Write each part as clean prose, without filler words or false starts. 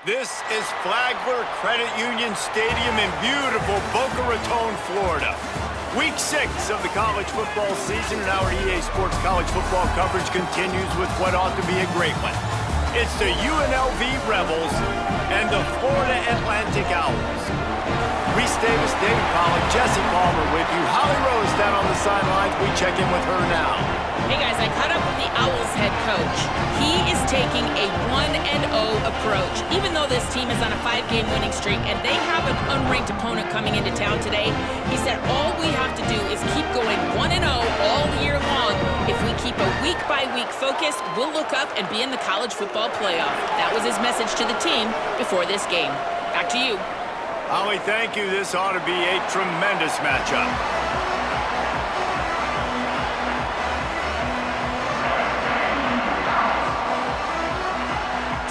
This is Flagler Credit Union Stadium in beautiful Boca Raton, Florida. Week 6 of the college football season, and our EA Sports college football coverage continues with what ought to be a great one. It's the UNLV Rebels and the Florida Atlantic Owls. Reese Davis, David Pollack, Jesse Palmer with you. Holly Rose down on the sidelines. We check in with her now. Hey guys, I caught up with the Owls head coach. He is taking a 1-0 approach. Even though this team is on a 5-game winning streak and they have an unranked opponent coming into town today, he said all we have to do is keep going 1-0 all year long. If we keep a week-by-week focus, we'll look up and be in the college football playoff. That was his message to the team before this game. Back to you. Holly, thank you. This ought to be a tremendous matchup.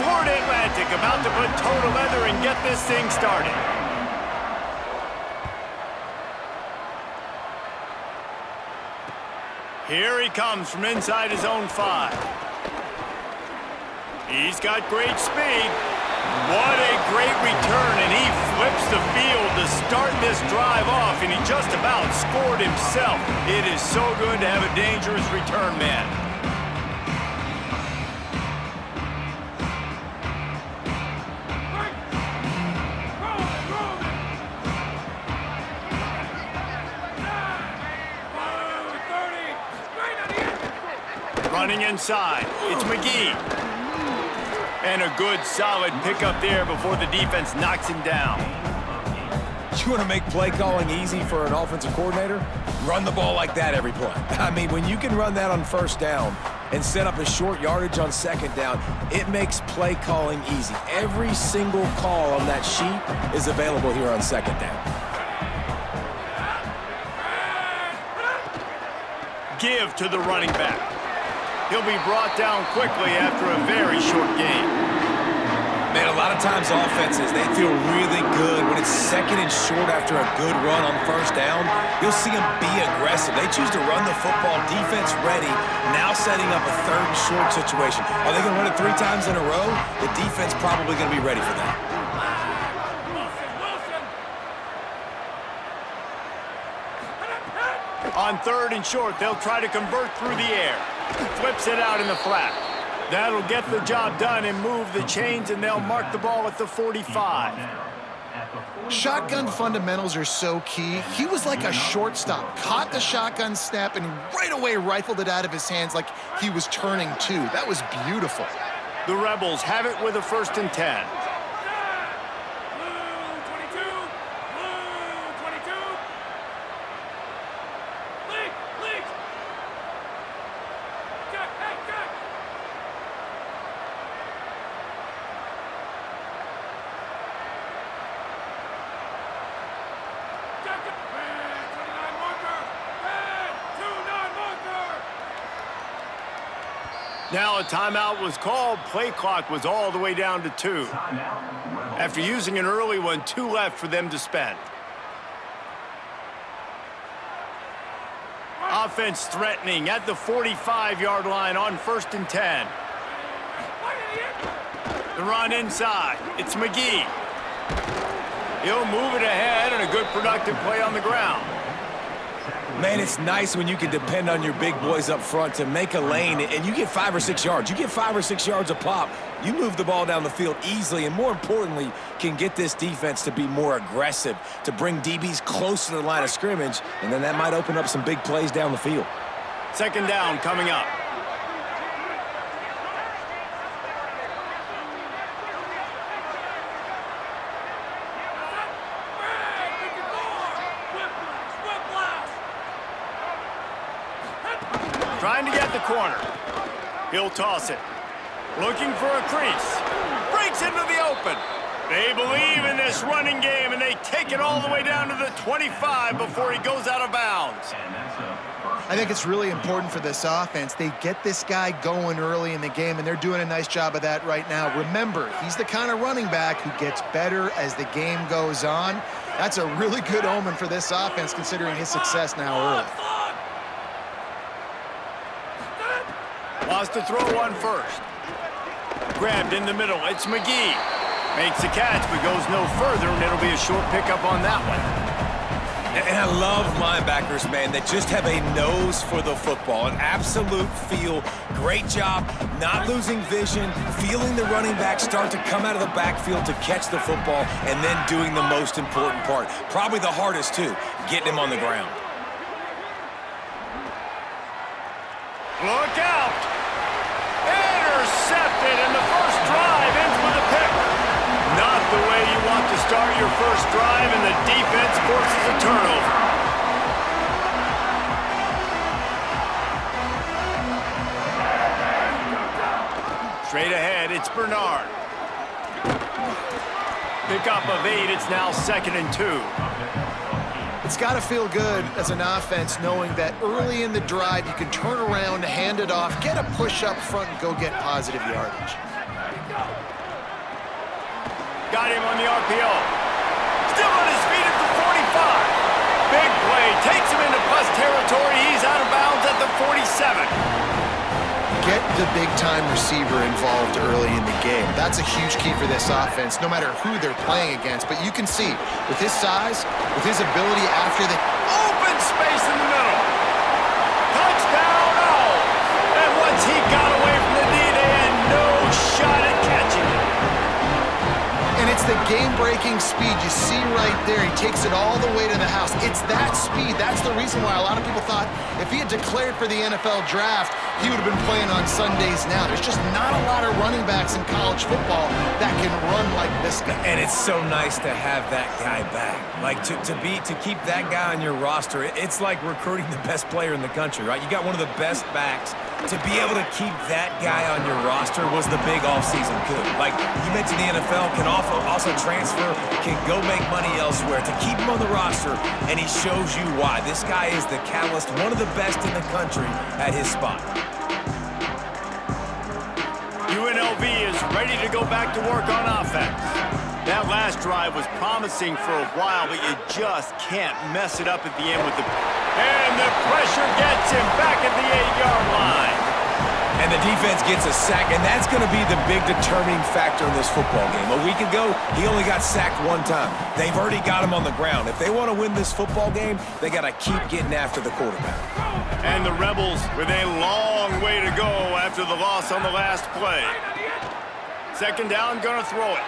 Florida Atlantic about to put toe to leather and get this thing started. Here he comes from inside his own 5. He's got great speed. What a great return, and he flips the field to start this drive off, and he just about scored himself. It is so good to have a dangerous return man. Running inside, it's McGee. And a good, solid pickup there before the defense knocks him down. You want to make play calling easy for an offensive coordinator? Run the ball like that every play. I mean, when you can run that on first down and set up a short yardage on second down, it makes play calling easy. Every single call on that sheet is available here on second down. Give to the running back. He'll be brought down quickly after a very short game. Man, a lot of times offenses, they feel really good when it's second and short after a good run on first down. You'll see them be aggressive. They choose to run the football, defense ready, now setting up a third and short situation. Are they going to run it 3 times in a row? The defense probably going to be ready for that. On 3rd and short, they'll try to convert through the air. Flips it out in the flat. That'll get the job done and move the chains, and they'll mark the ball at the 45. Shotgun fundamentals are so key. He was like a shortstop, caught the shotgun snap, and right away rifled it out of his hands like he was turning 2. That was beautiful. The Rebels have it with a 1st and 10. Now a timeout was called. Play clock was all the way down to 2. After using an early one, 2 left for them to spend. Offense threatening at the 45-yard line on 1st and 10. The run inside. It's McGee. He'll move it ahead, and a good productive play on the ground. Man, it's nice when you can depend on your big boys up front to make a lane, and you get 5 or 6 yards. You get 5 or 6 yards a pop. You move the ball down the field easily, and more importantly, can get this defense to be more aggressive, to bring DBs close to the line of scrimmage, and then that might open up some big plays down the field. 2nd down coming up. Trying to get the corner. He'll toss it. Looking for a crease. Breaks into the open. They believe in this running game, and they take it all the way down to the 25 before he goes out of bounds. I think it's really important for this offense. They get this guy going early in the game, and they're doing a nice job of that right now. Remember, he's the kind of running back who gets better as the game goes on. That's a really good omen for this offense, considering his success now early. Wants to throw one first. Grabbed in the middle. It's McGee. Makes the catch, but goes no further, and it'll be a short pickup on that one. And I love linebackers, man, that just have a nose for the football, an absolute feel. Great job not losing vision, feeling the running back start to come out of the backfield to catch the football, and then doing the most important part. Probably the hardest, too, getting him on the ground. Look out! Intercepted, and the first drive ends with a pick. Not the way you want to start your first drive, and the defense forces a turnover. Straight ahead, it's Bernard. Pickup of 8, it's now 2nd and 2. It's got to feel good as an offense knowing that early in the drive you can turn around, hand it off, get a push up front, and go get positive yardage. Got him on the RPO. Still on his feet at the 45. Big play. Takes him into plus territory. He's out of bounds at the 47. Get the big-time receiver involved early in the game. That's a huge key for this offense, no matter who they're playing against. But you can see, with his size, with his ability after the open space in the middle. Touchdown, oh! And once he got away from the D, they had no shot at catching it. And it's the game-breaking speed you see right there. He takes it all the way to the house. It's that speed. That's the reason why a lot of people thought if he had declared for the NFL draft, he would have been playing on Sundays now. There's just not a lot of running backs in college football that can run like this guy. And it's so nice to have that guy back. Like, to keep that guy on your roster, it's like recruiting the best player in the country, right? You got one of the best backs. To be able to keep that guy on your roster was the big offseason coup. Like, you mentioned the NFL can also transfer, can go make money elsewhere. To keep him on the roster, and he shows you why. This guy is the catalyst, one of the best in the country at his spot. UNLV is ready to go back to work on offense. That last drive was promising for a while, but you just can't mess it up at the end with the... And the pressure gets him back at the 8-yard line. And the defense gets a sack, and that's going to be the big determining factor in this football game. A week ago, he only got sacked 1 time. They've already got him on the ground. If they want to win this football game, they got to keep getting after the quarterback. And the Rebels with a long way to go after the loss on the last play. 2nd down, gonna throw it.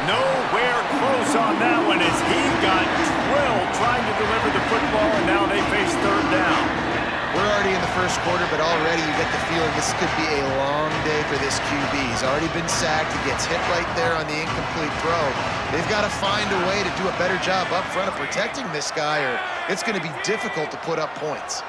Nowhere close on that one as he got drilled trying to deliver the football, and now they face 3rd down. We're already in the first quarter, but already you get the feeling this could be a long day for this QB. He's already been sacked. He gets hit right there on the incomplete throw. They've got to find a way to do a better job up front of protecting this guy, or it's going to be difficult to put up points.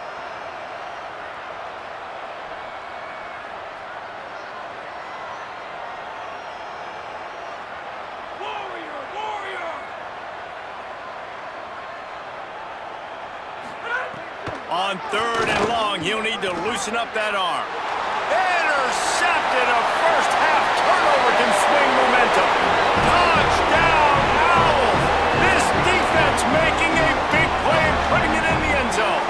On 3rd and long, he'll need to loosen up that arm. Intercepted. A first-half turnover can swing momentum. Touchdown, Owls. This defense making a big play and putting it in the end zone.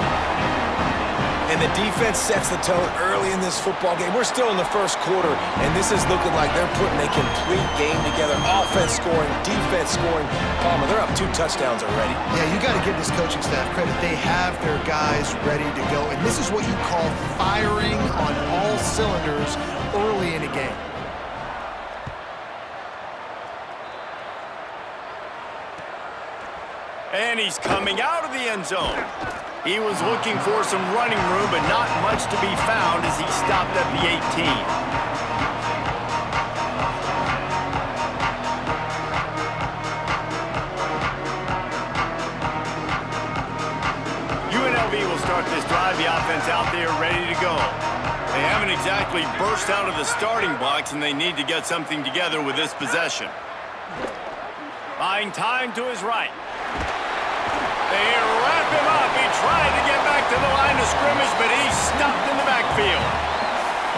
And the defense sets the tone early in this football game. We're still in the first quarter, and this is looking like they're putting a complete game together. Offense scoring, defense scoring. Palmer, they're up 2 touchdowns already. Yeah, you got to give this coaching staff credit. They have their guys ready to go, and this is what you call firing on all cylinders early in a game. And he's coming out of the end zone. He was looking for some running room, but not much to be found as he stopped at the 18. UNLV will start this drive. The offense out there ready to go. They haven't exactly burst out of the starting blocks, and they need to get something together with this possession. Buying time to his right. They wrap him up. He tried to get back to the line of scrimmage, but he's stopped in the backfield.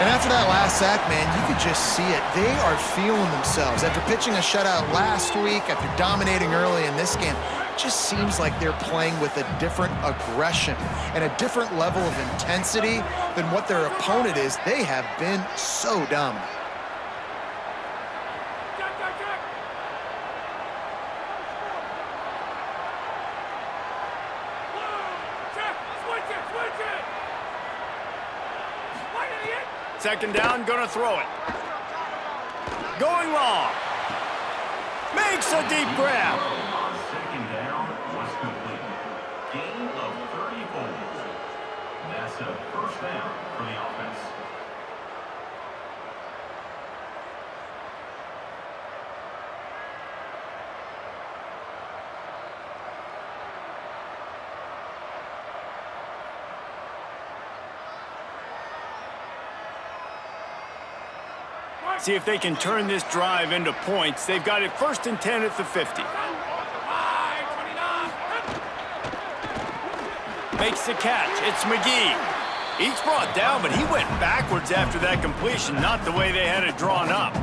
And after that last sack, man, you could just see it. They are feeling themselves. After pitching a shutout last week, after dominating early in this game, it just seems like they're playing with a different aggression and a different level of intensity than what their opponent is. They have been so dominant. Second down, gonna throw it. Going long. Makes a deep grab. Second down was complete. Gain of 34. That's a first down for the offense. See if they can turn this drive into points. They've got it 1st and 10 at the 50. Makes the catch. It's McGee. He's brought down, but he went backwards after that completion, not the way they had it drawn up.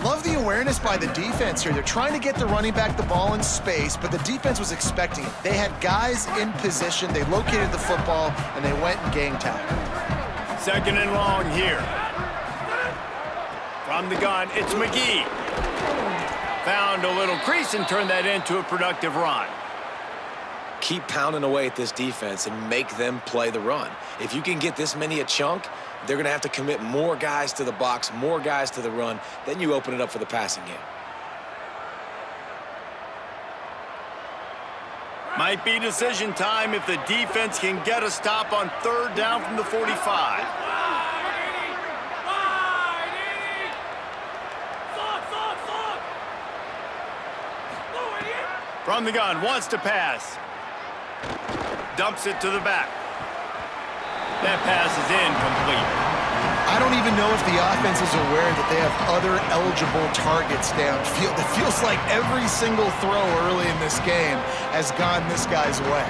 Love the awareness by the defense here. They're trying to get the running back the ball in space, but the defense was expecting it. They had guys in position. They located the football, and they went and gang tackled. 2nd and long here. From the gun, it's McGee. Found a little crease and turned that into a productive run. Keep pounding away at this defense and make them play the run. If you can get this many a chunk, they're going to have to commit more guys to the box, more guys to the run. Then you open it up for the passing game. Might be decision time if the defense can get a stop on 3rd down from the 45. From the gun, wants to pass. Dumps it to the back. That pass is incomplete. I don't even know if the offense is aware that they have other eligible targets downfield. It feels like every single throw early in this game has gone this guy's way.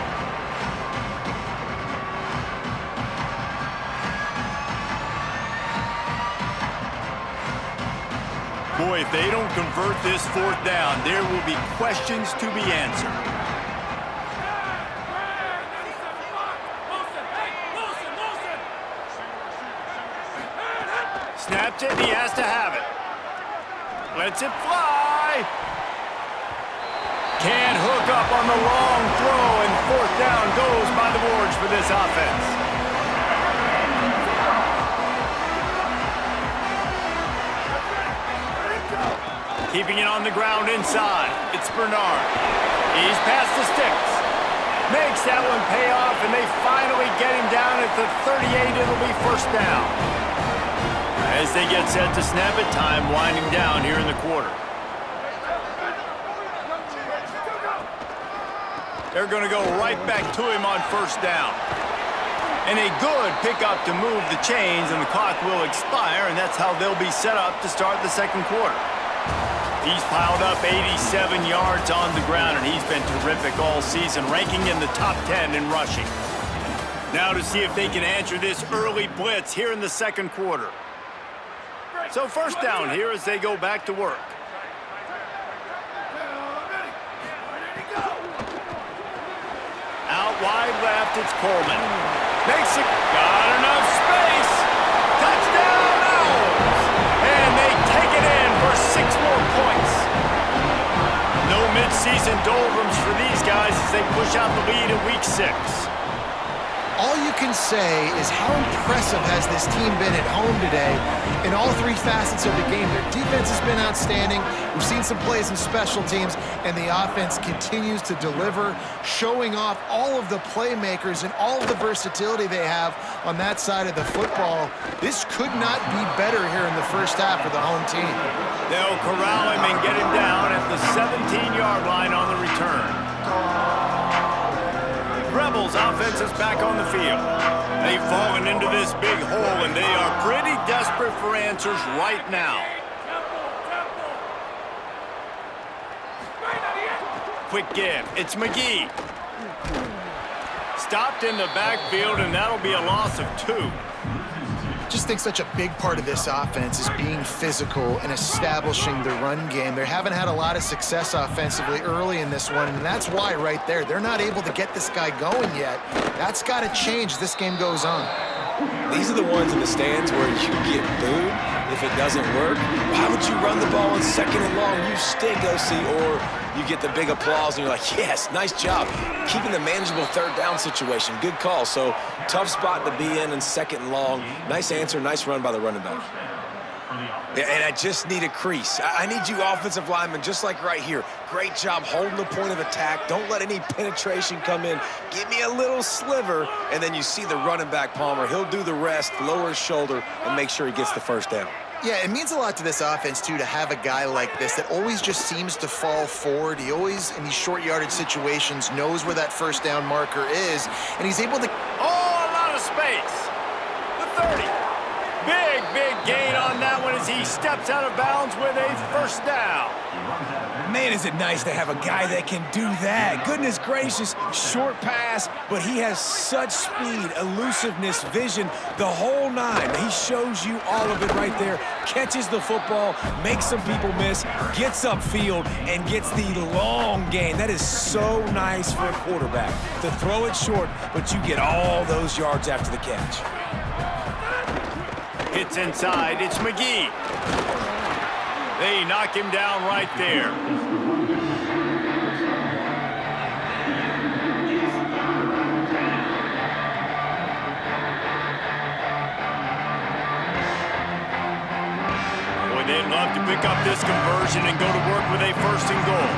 Boy, if they don't convert this 4th down, there will be questions to be answered. Snaps it, he has to have it. Lets it fly. Can't hook up on the long throw, and 4th down goes by the boards for this offense. Keeping it on the ground inside. It's Bernard. He's past the sticks. Makes that one pay off, and they finally get him down at the 38. It'll be 1st down. As they get set to snap it, time winding down here in the quarter. They're going to go right back to him on 1st down. And a good pickup to move the chains, and the clock will expire, and that's how they'll be set up to start the 2nd quarter. He's piled up 87 yards on the ground, and he's been terrific all season, ranking in the top 10 in rushing. Now to see if they can answer this early blitz here in the 2nd quarter. So 1st down here as they go back to work. Out wide left, it's Coleman. Makes it, got enough space. Touchdown, Owls! And they take it in for 6 more points. No mid-season doldrums for these guys as they push out the lead in week 6. All you can say is how impressive has this team been at home today in all 3 facets of the game. Their defense has been outstanding. We've seen some plays in special teams, and the offense continues to deliver, showing off all of the playmakers and all of the versatility they have on that side of the football. This could not be better here in the 1st half for the home team. They'll corral him and get him down at the 17-yard line on the return. Rebels offense is back on the field. They've fallen into this big hole, and they are pretty desperate for answers right now. Quick give. It's McGee. Stopped in the backfield, and that'll be a loss of 2. Just think such a big part of this offense is being physical and establishing the run game. They haven't had a lot of success offensively early in this one, and that's why right there, they're not able to get this guy going yet. That's got to change as this game goes on. These are the ones in the stands where you get booed If it doesn't work, why would you run the ball on 2nd and long? You stink, OC, or you get the big applause and you're like, yes, nice job. Keeping the manageable 3rd down situation. Good call. So tough spot to be in 2nd and long. Nice answer, nice run by the running back. Yeah, and I just need a crease. I need you offensive linemen, just like right here. Great job holding the point of attack. Don't let any penetration come in. Give me a little sliver, and then you see the running back, Palmer. He'll do the rest, lower his shoulder, and make sure he gets the 1st down. Yeah, it means a lot to this offense, too, to have a guy like this that always just seems to fall forward. He always, in these short yardage situations, knows where that 1st down marker is, and he's able to... Oh, a lot of space. The 30. Big gain on that one as he steps out of bounds with a 1st down. Man, is it nice to have a guy that can do that. Goodness gracious, short pass, but he has such speed, elusiveness, vision, the whole 9. He shows you all of it right there. Catches the football, makes some people miss, gets upfield, and gets the long gain. That is so nice for a quarterback to throw it short, but you get all those yards after the catch. Hits inside, it's McGee. They knock him down right there. Boy, they'd love to pick up this conversion and go to work with a 1st and goal.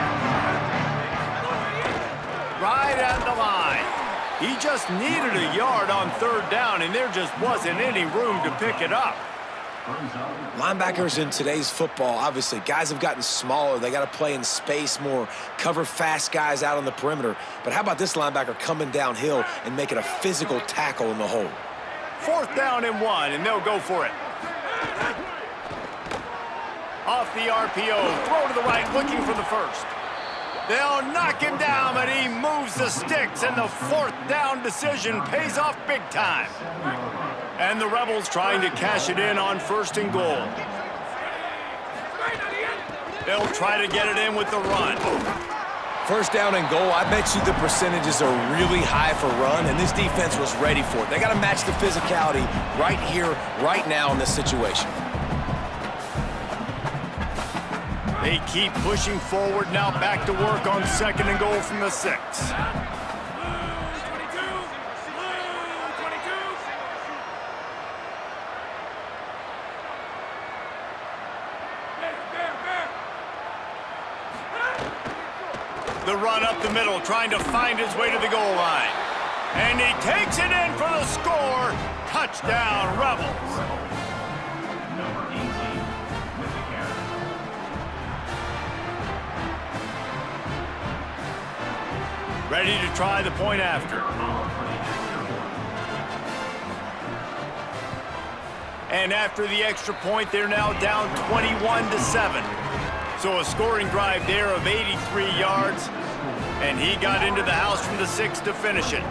Right at the line. He just needed a yard on 3rd down, and there just wasn't any room to pick it up. Linebackers in today's football, obviously, guys have gotten smaller. They got to play in space more, cover fast guys out on the perimeter. But how about this linebacker coming downhill and making a physical tackle in the hole? 4th down and 1, and they'll go for it. Off the RPO, throw to the right, looking for the 1st. They'll knock him down, but he moves the sticks, and the 4th down decision pays off big time. And the Rebels trying to cash it in on 1st and goal. They'll try to get it in with the run. 1st down and goal, I bet you the percentages are really high for run, and this defense was ready for it. They got to match the physicality right here, right now in this situation. They keep pushing forward now, back to work on 2nd and goal from the 6. The run up the middle, trying to find his way to the goal line. And he takes it in for the score. Touchdown, Rebels. Ready to try the point after. And after the extra point, they're now down 21-7. So a scoring drive there of 83 yards. And he got into the house from the 6 to finish it.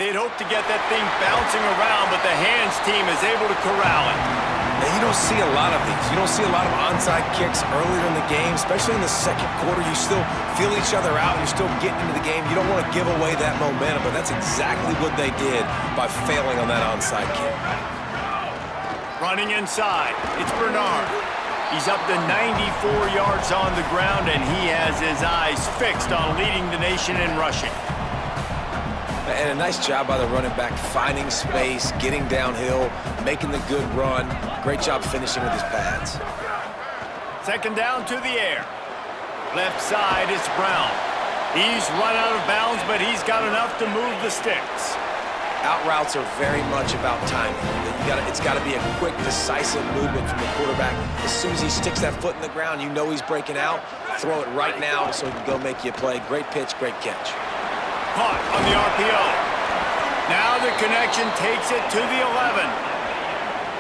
They'd hoped to get that thing bouncing around, but the hands team is able to corral it. Now, you don't see a lot of these. You don't see a lot of onside kicks earlier in the game, especially in the 2nd quarter. You still feel each other out. You're still getting into the game. You don't want to give away that momentum, but that's exactly what they did by failing on that onside kick. Running inside, it's Bernard. He's up to 94 yards on the ground, and he has his eyes fixed on leading the nation in rushing. And a nice job by the running back, finding space, getting downhill, making the good run. Great job finishing with his pads. 2nd down to the air. Left side, it's Brown. He's run out of bounds, but he's got enough to move the sticks. Out routes are very much about timing. It's got to be a quick, decisive movement from the quarterback. As soon as he sticks that foot in the ground, you know he's breaking out. Throw it right now so he can go make you a play. Great pitch, great catch. Caught on the RPO. Now the connection takes it to the 11.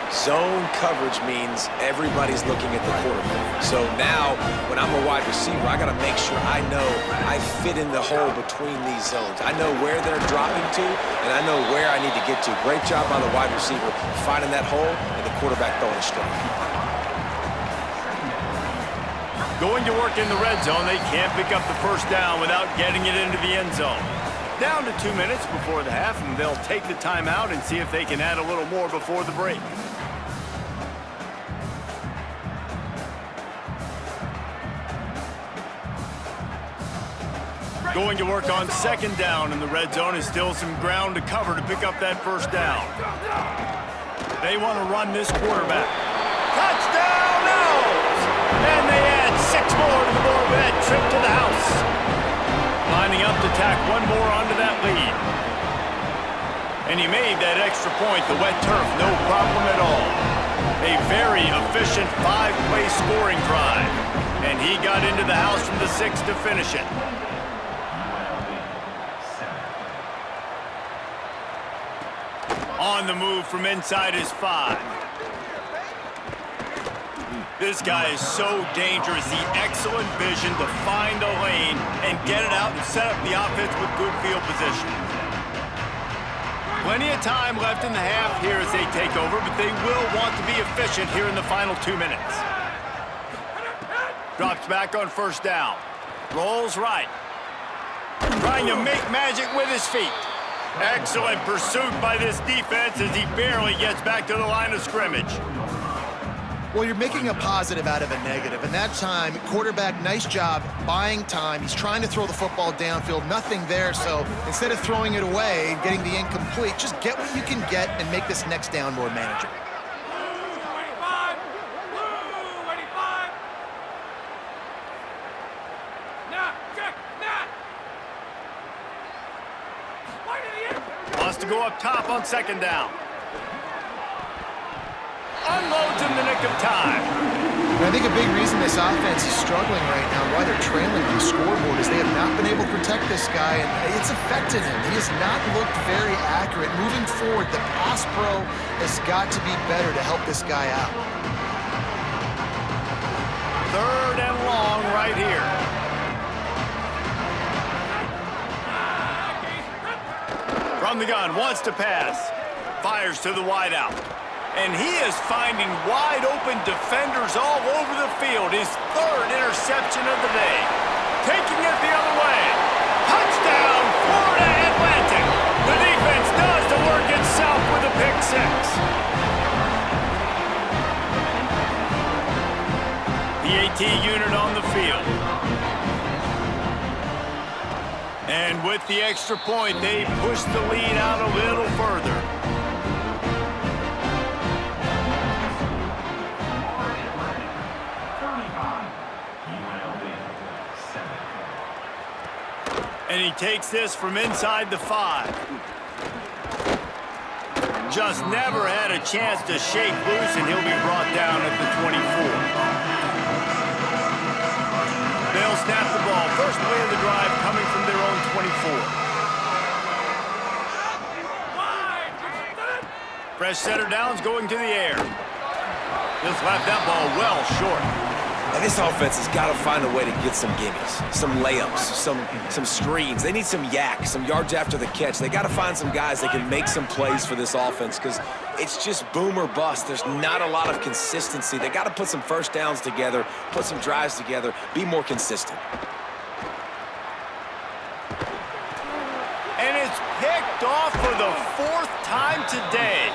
Zone coverage means everybody's looking at the quarterback. So now, when I'm a wide receiver, I got to make sure I know I fit in the hole between these zones. I know where they're dropping to, and I know where I need to get to. Great job by the wide receiver finding that hole, and the quarterback throwing a strike. Going to work in the red zone, they can't pick up the 1st down without getting it into the end zone. down to 2 minutes before the half, and they'll take the timeout and see if they can add a little more before the break. Going to work on second down in the red zone is still some ground to cover to pick up that first down. They want to run this quarterback. Touchdown, Owls! And they add 6 more to the board with that trip to the house. Lining up to tack one more onto that lead. And he made that extra point, the wet turf, no problem at all. A very efficient 5-play scoring drive. And he got into the house from the 6 to finish it. On the move from inside his 5. This guy is so dangerous. The excellent vision to find a lane and get it out and set up the offense with good field position. Plenty of time left in the half here as they take over, but they will want to be efficient here in the final 2 minutes. Drops back on first down. Rolls right. Trying to make magic with his feet. Excellent pursuit by this defense as he barely gets back to the line of scrimmage. Well, you're making a positive out of a negative. And that time, quarterback, nice job buying time. He's trying to throw the football downfield, nothing there. So instead of throwing it away and getting the incomplete, just get what you can get and make this next down more manageable. Wants to go up top on second down. Unloads in the nick of time. And I think a big reason this offense is struggling right now, why they're trailing on the scoreboard, is they have not been able to protect this guy, and it's affected him. He has not looked very accurate. Moving forward, the pass pro has got to be better to help this guy out. Third and long right here. From the gun, wants to pass. Fires to the wideout. And he is finding wide-open defenders all over the field. His third interception of the day. Taking it the other way. Touchdown, Florida Atlantic. The defense does the work itself with a pick 6. The AT unit on the field. And with the extra point, they push the lead out a little further. And he takes this from inside the 5. Just never had a chance to shake loose, and he'll be brought down at the 24. They'll snap the ball. First play of the drive coming from their own 24. Fresh setter downs going to the air. Just left that ball well short. And this offense has got to find a way to get some gimmies, some layups, some screens. They need some yak, some yards after the catch. They got to find some guys that can make some plays for this offense because it's just boom or bust. There's not a lot of consistency. They got to put some first downs together, put some drives together, be more consistent. And it's picked off for the 4th time today.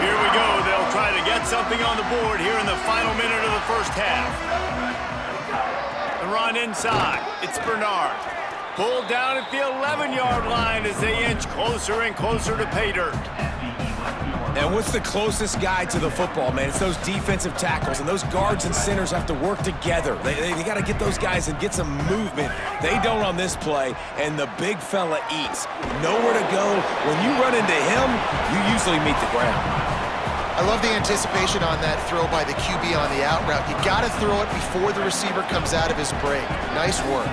Here we go. They'll try to get something on the board here in the final minute of the first half. The run inside. It's Bernard. Pulled down at the 11-yard line as they inch closer and closer to pay dirt. And what's the closest guy to the football, man? It's those defensive tackles, and those guards and centers have to work together. They got to get those guys and get some movement. They don't on this play, and the big fella eats. Nowhere to go. When you run into him, you usually meet the ground. I love the anticipation on that throw by the QB on the out route. You got to throw it before the receiver comes out of his break. Nice work.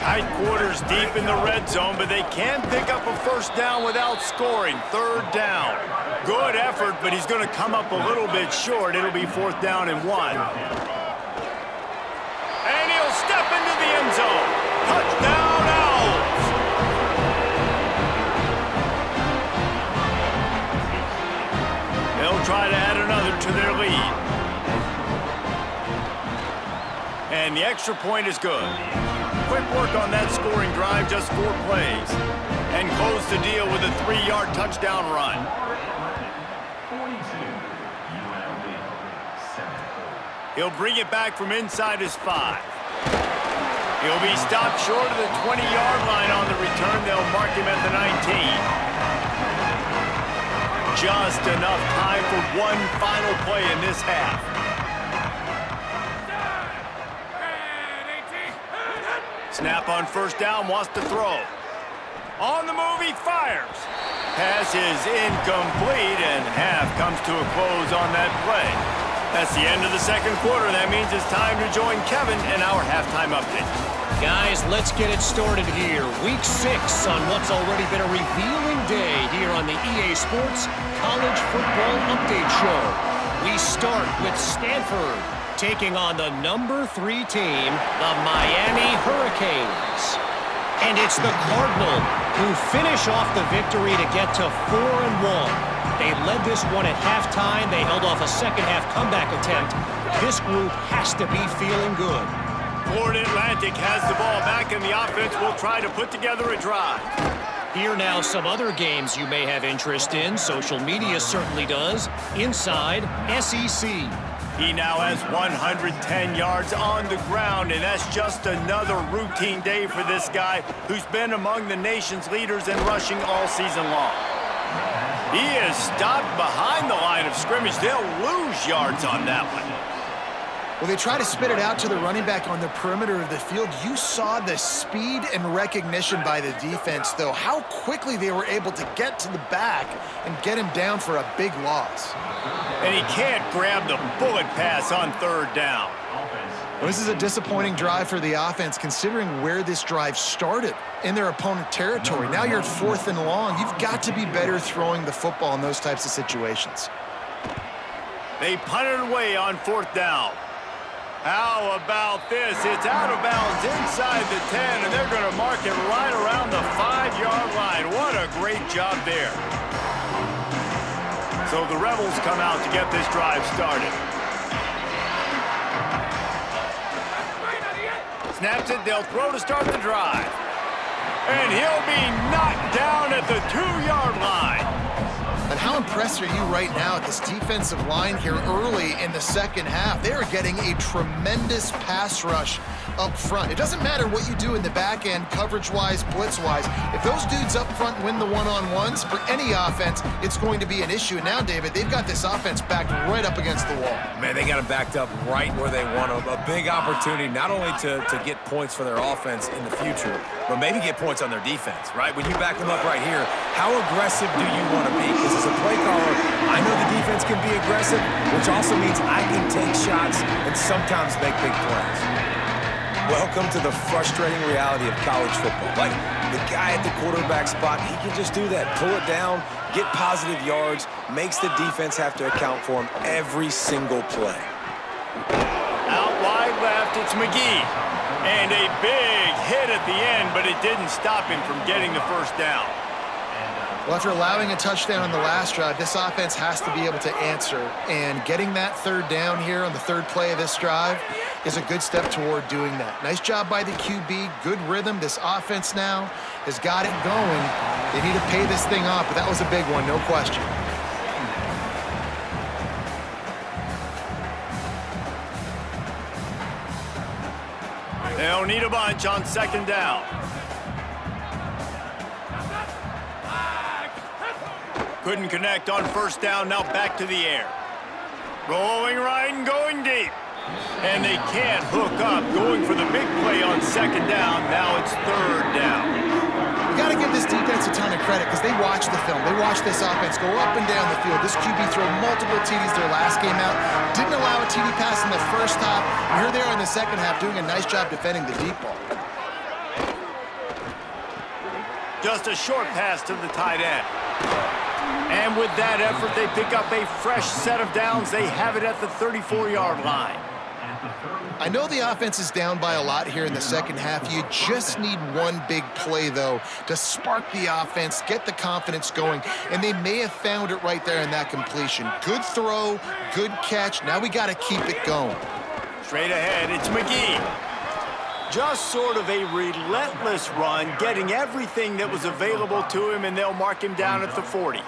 Tight quarters deep in the red zone, but they can pick up a first down without scoring. Third down. Good effort, but he's going to come up a little bit short. It'll be 4th down and 1. And he'll step into the end zone. Touchdown, Owls! They'll try to add another to their lead. And the extra point is good. Quick work on that scoring drive, just 4 plays. And close the deal with a 3-yard touchdown run. 42, UNLV, 7. He'll bring it back from inside his 5. He'll be stopped short of the 20-yard line on the return. They'll mark him at the 19. Just enough time for one final play in this half. Snap on first down, wants to throw. On the move, he fires. Pass is incomplete, and half comes to a close on that play. That's the end of the second quarter. That means it's time to join Kevin in our halftime update. Guys, let's get it started here. Week 6 on what's already been a revealing day here on the EA Sports College Football Update Show. We start with Stanford taking on the number 3 team, the Miami Hurricanes. And it's the Cardinals who finish off the victory to get to 4-1. They led this one at halftime. They held off a second-half comeback attempt. This group has to be feeling good. Florida Atlantic has the ball back, and the offense will try to put together a drive. Here now some other games you may have interest in. Social media certainly does. Inside SEC. He now has 110 yards on the ground, and that's just another routine day for this guy who's been among the nation's leaders in rushing all season long. He is stopped behind the line of scrimmage. They'll lose yards on that one. Well, they try to spit it out to the running back on the perimeter of the field. You saw the speed and recognition by the defense, though, how quickly they were able to get to the back and get him down for a big loss. And he can't grab the bullet pass on third down. Well, this is a disappointing drive for the offense, considering where this drive started in their opponent territory. Now you're at 4th and long. You've got to be better throwing the football in those types of situations. They punted away on 4th down. How about this? It's out of bounds inside the 10, and they're going to mark it right around the 5-yard line. What a great job there. So the Rebels come out to get this drive started. Snaps it, they'll throw to start the drive. And he'll be knocked down at the 2-yard line. And how impressed are you right now at this defensive line here early in the second half? They are getting a tremendous pass rush up front. It doesn't matter what you do in the back end, coverage-wise, blitz-wise. If those dudes up front win the one-on-ones, for any offense, it's going to be an issue. And now, David, they've got this offense backed right up against the wall. Man, they got them backed up right where they want them. A big opportunity not only to get points for their offense in the future, but maybe get points on their defense, right? When you back them up right here, how aggressive do you want to be? Because as a play caller, I know the defense can be aggressive, which also means I can take shots and sometimes make big plays. Welcome to the frustrating reality of college football. Like, the guy at the quarterback spot, he can just do that. Pull it down, get positive yards, makes the defense have to account for him every single play. Out wide left, it's McGee. And a big hit at the end, but it didn't stop him from getting the first down. Well, after allowing a touchdown on the last drive, this offense has to be able to answer. And getting that 3rd down here on the 3rd play of this drive is a good step toward doing that. Nice job by the QB, good rhythm. This offense now has got it going. They need to pay this thing off, but that was a big one, no question. They'll need a bunch on 2nd down. Couldn't connect on 1st down, now back to the air. Rolling right and going deep. And they can't hook up, going for the big play on 2nd down. Now it's 3rd down. We got to give this defense a ton of credit because they watch the film. They watch this offense go up and down the field. This QB threw multiple TDs their last game out. Didn't allow a TD pass in the first half. And here they are in the second half doing a nice job defending the deep ball. Just a short pass to the tight end. And with that effort, they pick up a fresh set of downs. They have it at the 34-yard line. I know the offense is down by a lot here in the second half. You just need one big play, though, to spark the offense, get the confidence going, and they may have found it right there in that completion. Good throw, good catch. Now we got to keep it going. Straight ahead, it's McGee. Just sort of a relentless run, getting everything that was available to him, and they'll mark him down at the 40.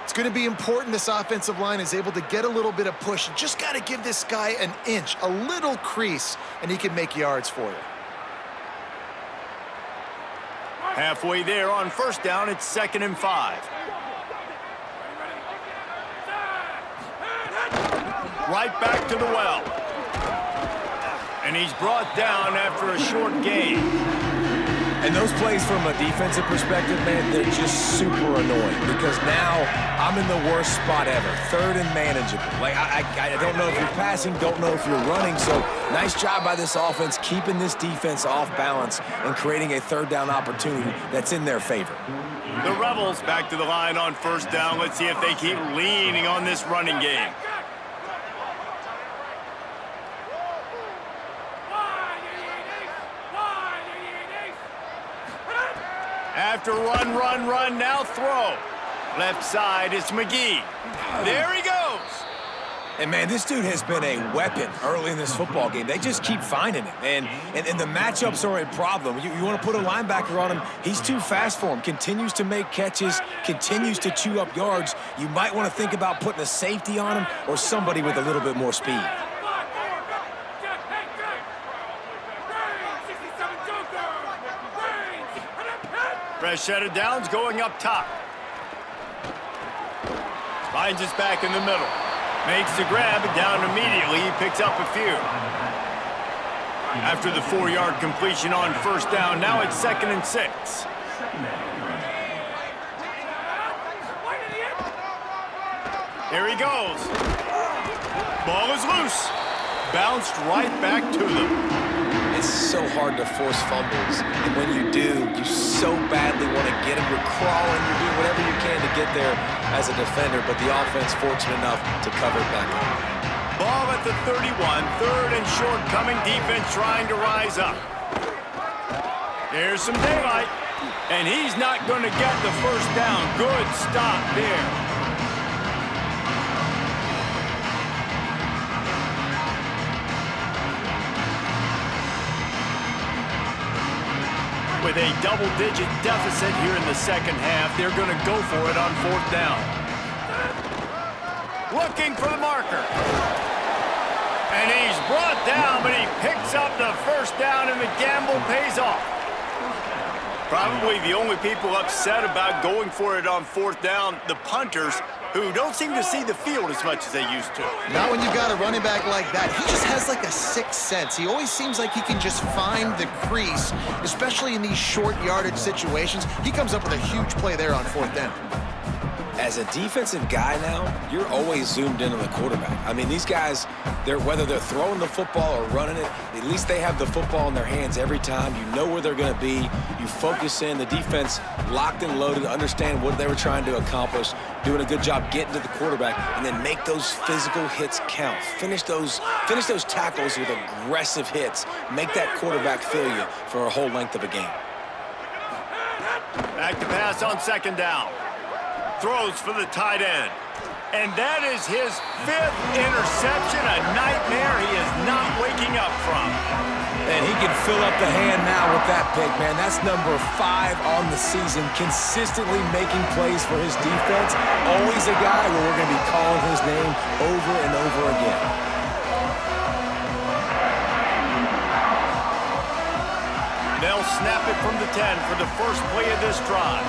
It's going to be important this offensive line is able to get a little bit of push. You just got to give this guy an inch, a little crease, and he can make yards for you. Halfway there on first down, it's 2nd and 5. Right back to the well. And he's brought down after a short gain. And those plays from a defensive perspective, man, they're just super annoying because now I'm in the worst spot ever. 3rd and manageable. Like, I don't know if you're passing, don't know if you're running. So nice job by this offense keeping this defense off balance and creating a 3rd down opportunity that's in their favor. The Rebels back to the line on first down. Let's see if they keep leaning on this running game. After run, now throw. Left side, it's McGee. There he goes. And, man, this dude has been a weapon early in this football game. They just keep finding him. And the matchups are a problem. You want to put a linebacker on him, he's too fast for him. Continues to make catches, continues to chew up yards. You might want to think about putting a safety on him or somebody with a little bit more speed. Fresh set of downs going up top. Finds his back in the middle. Makes the grab and down immediately. He picks up a few. After the 4-yard completion on first down, now it's 2nd and 6. Here he goes. Ball is loose. Bounced right back to them. It's so hard to force fumbles, and when you do, you so badly want to get them. You're crawling, you're doing whatever you can to get there as a defender, but the offense fortunate enough to cover it back up. Ball at the 31, 3rd and short, coming defense trying to rise up. There's some daylight, and he's not going to get the first down. Good stop there. With a double-digit deficit here in the second half, they're going to go for it on 4th down. Looking for the marker. And he's brought down, but he picks up the first down, and the gamble pays off. Probably the only people upset about going for it on 4th down, the punters, who don't seem to see the field as much as they used to. Not when you've got a running back like that. He just has like a sixth sense. He always seems like he can just find the crease, especially in these short yardage situations. He comes up with a huge play there on 4th down. As a defensive guy now, you're always zoomed in on the quarterback. I mean, these guys, whether they're throwing the football or running it, at least they have the football in their hands every time. You know where they're going to be. You focus in. The defense locked and loaded, understand what they were trying to accomplish, doing a good job getting to the quarterback, and then make those physical hits count. Finish those tackles with aggressive hits. Make that quarterback feel you for a whole length of a game. Back to pass on 2nd down. Throws for the tight end. And that is his 5th interception, a nightmare he is not waking up from. And he can fill up the hand now with that pick, man. That's number 5 on the season, consistently making plays for his defense. Always a guy where we're going to be calling his name over and over again. They'll snap it from the 10 for the first play of this drive.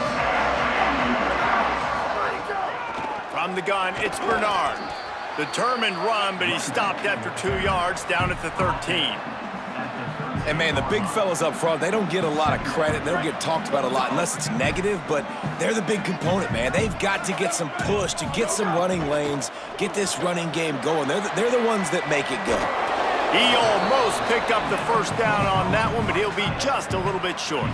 From the gun, it's Bernard. Determined run, but he stopped after 2 yards down at the 13. And, man, the big fellas up front, they don't get a lot of credit. They don't get talked about a lot unless it's negative, but they're the big component, man. They've got to get some push, to get some running lanes, get this running game going. They're the ones that make it go. He almost picked up the first down on that one, but he'll be just a little bit short.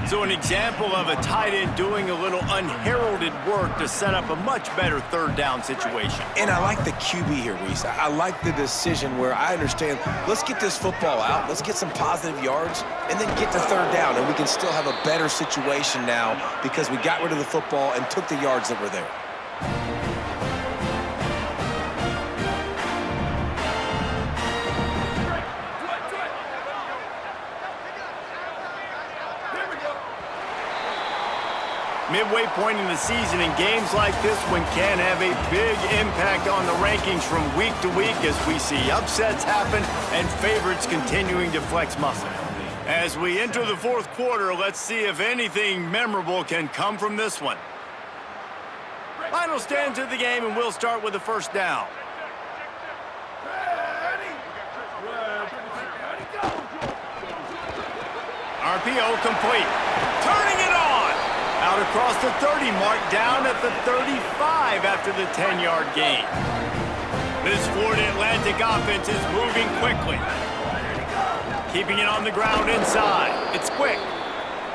So an example of a tight end doing a little unheralded work to set up a much better 3rd down situation. And I like the QB here, Reese. I like the decision where I understand, let's get this football out, let's get some positive yards, and then get to 3rd down, and we can still have a better situation now because we got rid of the football and took the yards that were there. Midway point in the season, and games like this one can have a big impact on the rankings from week to week as we see upsets happen and favorites continuing to flex muscle. As we enter the fourth quarter, let's see if anything memorable can come from this one. Final stands of the game, and we'll start with the first down. RPO complete. Turning it on. Out across the 30 mark, down at the 35 after the 10-yard gain. This Florida Atlantic offense is moving quickly. Keeping it on the ground inside. It's quick.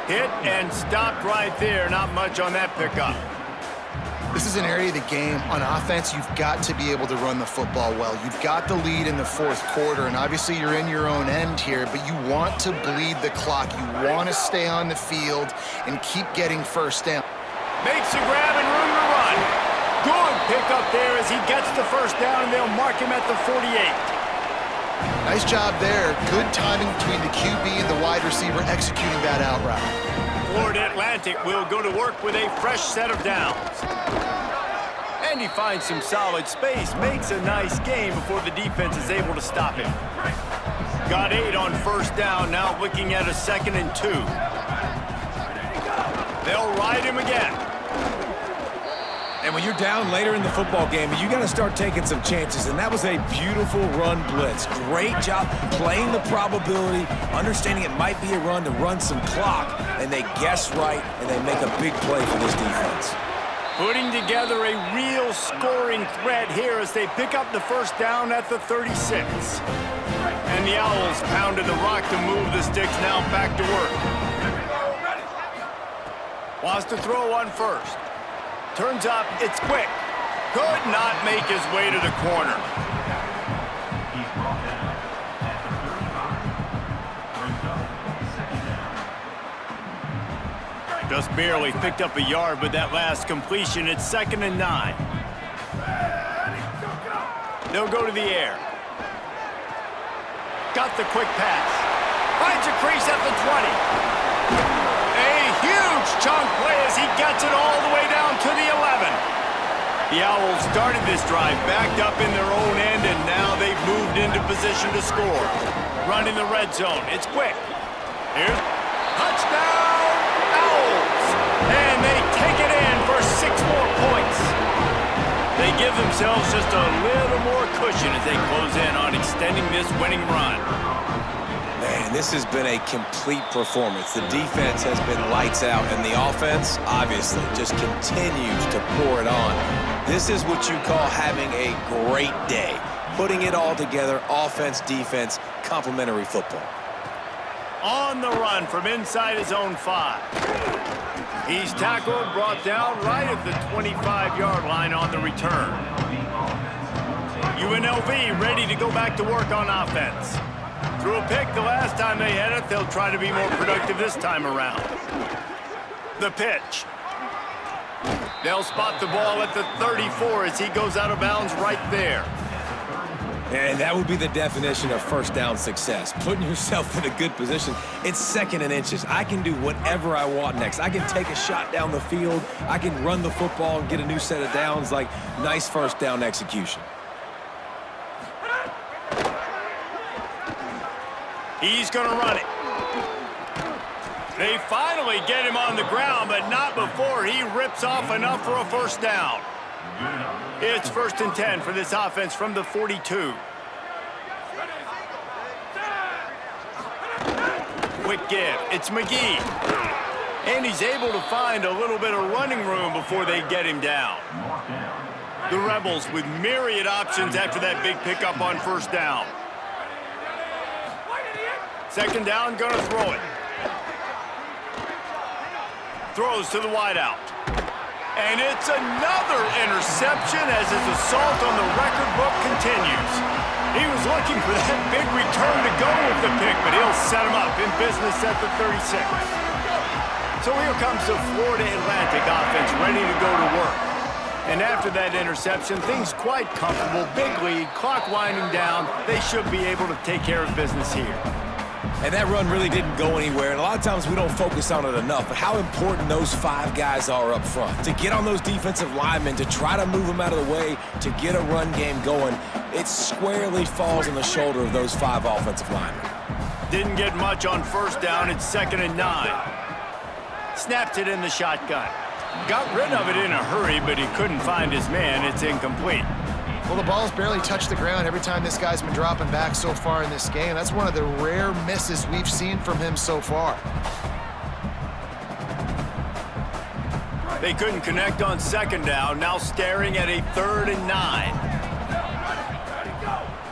Hit and stopped right there. Not much on that pickup. This is an area of the game. On offense, you've got to be able to run the football well. You've got the lead in the fourth quarter, and obviously you're in your own end here, but you want to bleed the clock. You want to stay on the field and keep getting first down. Makes a grab and room to run. Good pickup there as he gets the first down, and they'll mark him at the 48. Nice job there. Good timing between the QB and the wide receiver executing that out route. Florida Atlantic will go to work with a fresh set of downs. And he finds some solid space, makes a nice gain before the defense is able to stop him. Got 8 on first down, now looking at a 2nd and 2. They'll ride him again. And when you're down later in the football game, you got to start taking some chances, and that was a beautiful run blitz. Great job playing the probability, understanding it might be a run to run some clock, and they guess right, and they make a big play for this defense. Putting together a real scoring threat here as they pick up the first down at the 36. And the Owls pounded the rock to move the sticks, now back to work. Wants to throw on first. Turns up, it's quick. Could not make his way to the corner. He's brought down at the 35. Brings up second down. Just barely picked up a yard with that last completion. It's 2nd and 9. They'll go to the air. Got the quick pass. Finds a crease at the 20. A huge chunk play as he gets it all the way down to the 11. The Owls started this drive backed up in their own end, and now they've moved into position to score. Running the red zone. It's quick. Here's touchdown Owls. And they take it in for 6 more points. They give themselves just a little more cushion as they close in on extending this winning run. Man, this has been a complete performance. The defense has been lights out, and the offense, obviously, just continues to pour it on. This is what you call having a great day. Putting it all together, offense, defense, complementary football. On the run from inside his own 5. He's tackled, brought down right at the 25-yard line on the return. UNLV ready to go back to work on offense. Threw a pick the last time they had it. They'll try to be more productive this time around. The pitch. They'll spot the ball at the 34 as he goes out of bounds right there. And that would be the definition of first down success. Putting yourself in a good position. It's 2nd and inches. I can do whatever I want next. I can take a shot down the field. I can run the football and get a new set of downs. Like, nice first down execution. He's going to run it. They finally get him on the ground, but not before he rips off enough for a first down. It's 1st and 10 for this offense from the 42. Quick give. It's McGee. And he's able to find a little bit of running room before they get him down. The Rebels with myriad options after that big pickup on first down. 2nd down, gonna throw it. Throws to the wideout. And it's another interception as his assault on the record book continues. He was looking for that big return to go with the pick, but he'll set him up in business at the 36. So here comes the Florida Atlantic offense ready to go to work. And after that interception, things quite comfortable. Big lead, clock winding down. They should be able to take care of business here. And that run really didn't go anywhere. And a lot of times we don't focus on it enough, but how important those 5 guys are up front. To get on those defensive linemen, to try to move them out of the way, to get a run game going, it squarely falls on the shoulder of those 5 offensive linemen. Didn't get much on first down. It's 2nd and 9. Snapped it in the shotgun. Got rid of it in a hurry, but he couldn't find his man. It's incomplete. Well, the ball's barely touched the ground every time this guy's been dropping back so far in this game. That's one of the rare misses we've seen from him so far. They couldn't connect on 2nd down. Now staring at a 3rd and 9.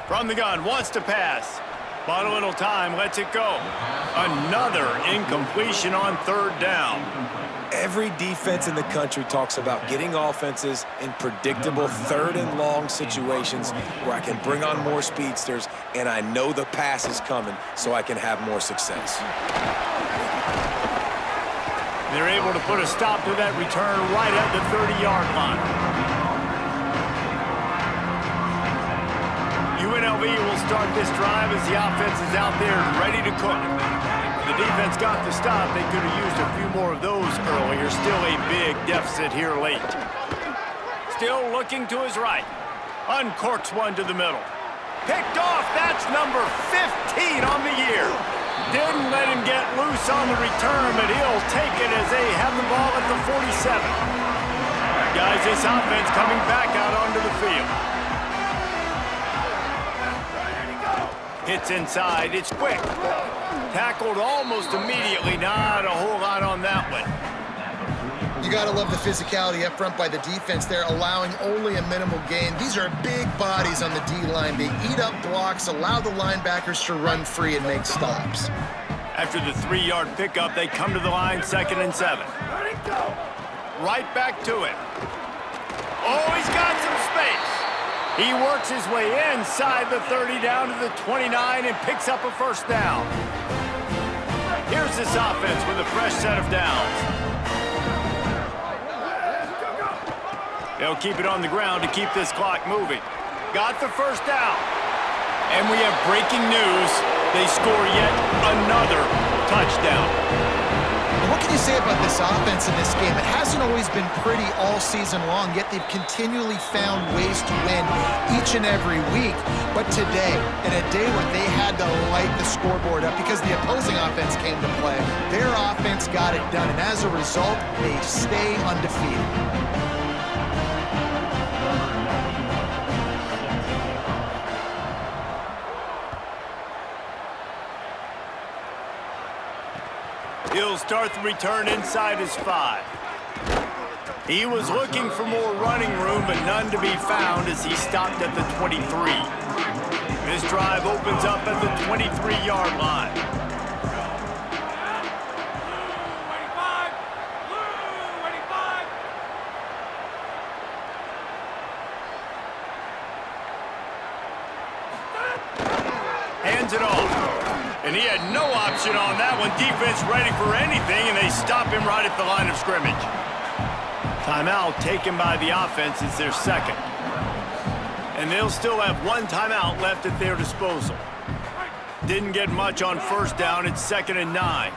From the gun, wants to pass. Bought a little time, lets it go. Another incompletion on 3rd down. Every defense in the country talks about getting offenses in predictable 3rd and long situations where I can bring on more speedsters and I know the pass is coming so I can have more success. They're able to put a stop to that return right at the 30-yard line. UNLV will start this drive as the offense is out there ready to cook. The defense got the stop. They could have used a few more of those earlier. Still a big deficit here late. Still looking to his right. Uncorks one to the middle. Picked off. That's number 15 on the year. Didn't let him get loose on the return, but he'll take it as they have the ball at the 47. Guys, this offense coming back out onto the field. Hits inside. It's quick. Tackled almost immediately. Not a whole lot on that one. You got to love the physicality up front by the defense there, allowing only a minimal gain. These are big bodies on the D-line. They eat up blocks, allow the linebackers to run free and make stops. After the 3-yard pickup, they come to the line, 2nd and 7. Right back to it. Oh, he's got some space. He works his way inside the 30 down to the 29 and picks up a 1st down. Here's this offense with a fresh set of downs. They'll keep it on the ground to keep this clock moving. Got the 1st down. And we have breaking news. They score yet another touchdown. What can you say about this offense in this game? It hasn't always been pretty all season long, yet they've continually found ways to win each and every week. But today, in a day when they had to light the scoreboard up because the opposing offense came to play, their offense got it done. And as a result, they stay undefeated. He'll start the return inside his 5. He was looking for more running room, but none to be found as he stopped at the 23. This drive opens up at the 23-yard line. Hands it off. And he had no option on that one. Defense ready for anything, and they stop him right at the line of scrimmage. Timeout taken by the offense. It's their 2nd. And they'll still have 1 timeout left at their disposal. Didn't get much on 1st down. It's 2nd and 9.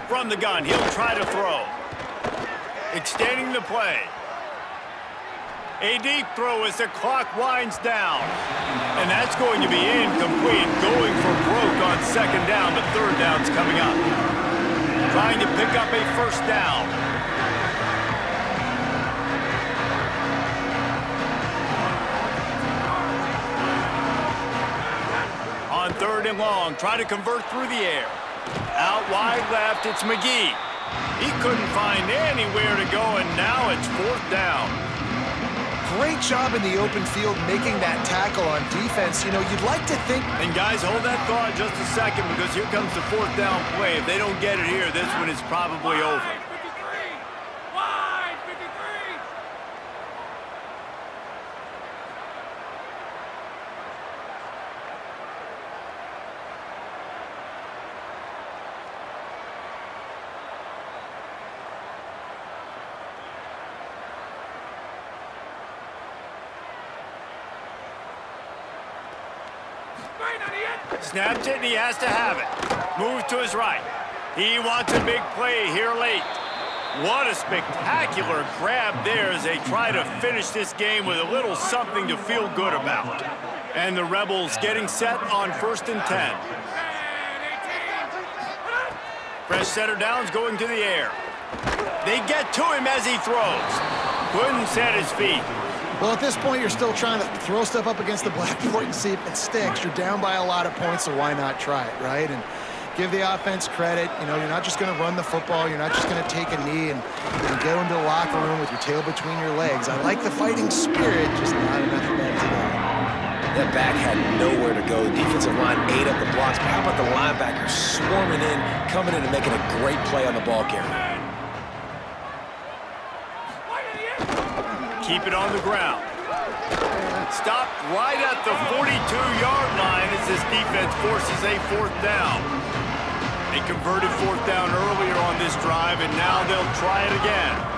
From the gun, he'll try to throw. Extending the play. A deep throw as the clock winds down. And that's going to be incomplete. Going for broke on 2nd down, but 3rd down's coming up. Trying to pick up a 1st down. On 3rd and long, try to convert through the air. Out wide left, it's McGee. He couldn't find anywhere to go, and now it's 4th down. Great job in the open field making that tackle on defense. You know, you'd like to think... And guys, hold that thought just a second because here comes the 4th down play. If they don't get it here, this one is probably over. Snapped it, and he has to have it. Move to his right. He wants a big play here late. What a spectacular grab there as they try to finish this game with a little something to feel good about. And the Rebels getting set on 1st and 10. Fresh setter downs going to the air. They get to him as he throws. Couldn't set his feet. Well, at this point, you're still trying to throw stuff up against the blackboard and see if it sticks. You're down by a lot of points, so why not try it, right? And give the offense credit. You know, you're not just going to run the football. You're not just going to take a knee and go into the locker room with your tail between your legs. I like the fighting spirit, just not enough of that today. That back had nowhere to go. The defensive line ate up the blocks. But how about the linebackers swarming in, coming in and making a great play on the ball carrier? Keep it on the ground. Stopped right at the 42-yard line as this defense forces a 4th down. They converted 4th down earlier on this drive, and now they'll try it again.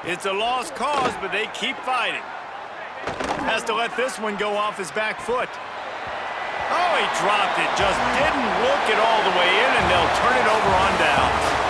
It's a lost cause, but they keep fighting. Has to let this one go off his back foot. Oh, he dropped it. Just didn't look it all the way in, and they'll turn it over on downs.